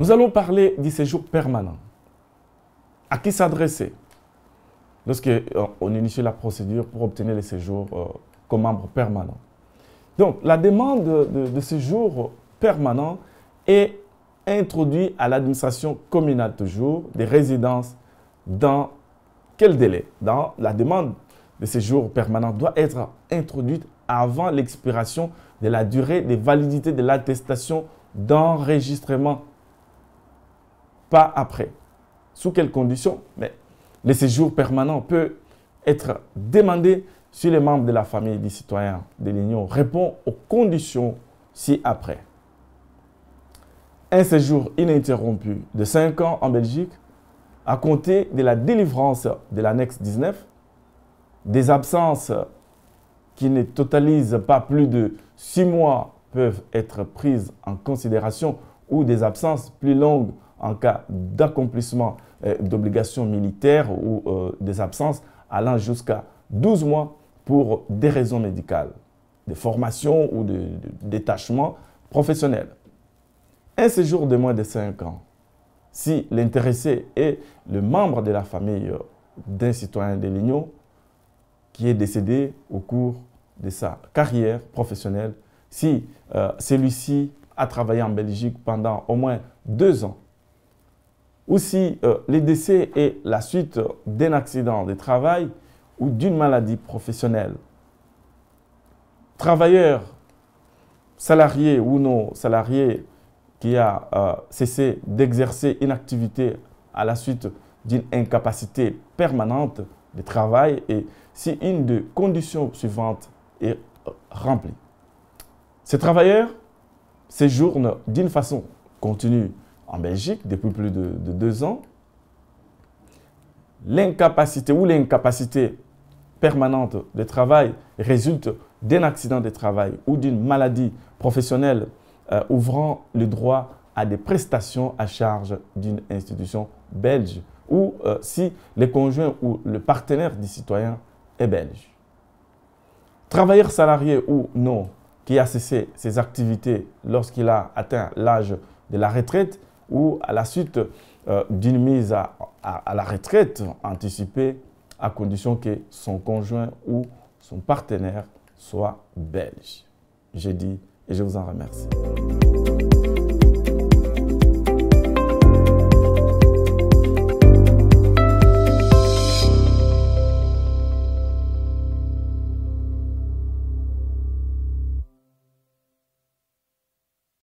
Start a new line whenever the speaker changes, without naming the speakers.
Nous allons parler du séjour permanent. À qui s'adresser lorsqu'on initie la procédure pour obtenir le séjour comme membre permanent? Donc, la demande de séjour permanent est introduite à l'administration communale toujours des résidences dans quel délai? La demande de séjour permanent doit être introduite avant l'expiration de la durée de validité de l'attestation d'enregistrement. Pas après. Sous quelles conditions? Mais le séjour permanent peut être demandé si les membres de la famille du citoyen de l'Union répondent aux conditions ci-après. Un séjour ininterrompu de 5 ans en Belgique à compter de la délivrance de l'annexe 19, des absences qui ne totalisent pas plus de 6 mois peuvent être prises en considération ou des absences plus longues en cas d'accomplissement d'obligations militaires ou des absences allant jusqu'à 12 mois pour des raisons médicales, de formation ou de détachement professionnel. Un séjour de moins de 5 ans, si l'intéressé est le membre de la famille d'un citoyen de l'Union qui est décédé au cours de sa carrière professionnelle, si celui-ci a travaillé en Belgique pendant au moins 2 ans, ou si le décès est la suite d'un accident de travail ou d'une maladie professionnelle. Travailleur, salarié ou non salarié qui a cessé d'exercer une activité à la suite d'une incapacité permanente de travail et si une des conditions suivantes est remplie. Ces travailleurs séjournent d'une façon continue en Belgique depuis plus de 2 ans. L'incapacité ou l'incapacité permanente de travail résulte d'un accident de travail ou d'une maladie professionnelle ouvrant le droit à des prestations à charge d'une institution belge ou si le conjoint ou le partenaire du citoyen est belge. Travailleur salarié ou non qui a cessé ses activités lorsqu'il a atteint l'âge de la retraite ou à la suite d'une mise à la retraite anticipée à condition que son conjoint ou son partenaire soit belge. J'ai dit et je vous en remercie.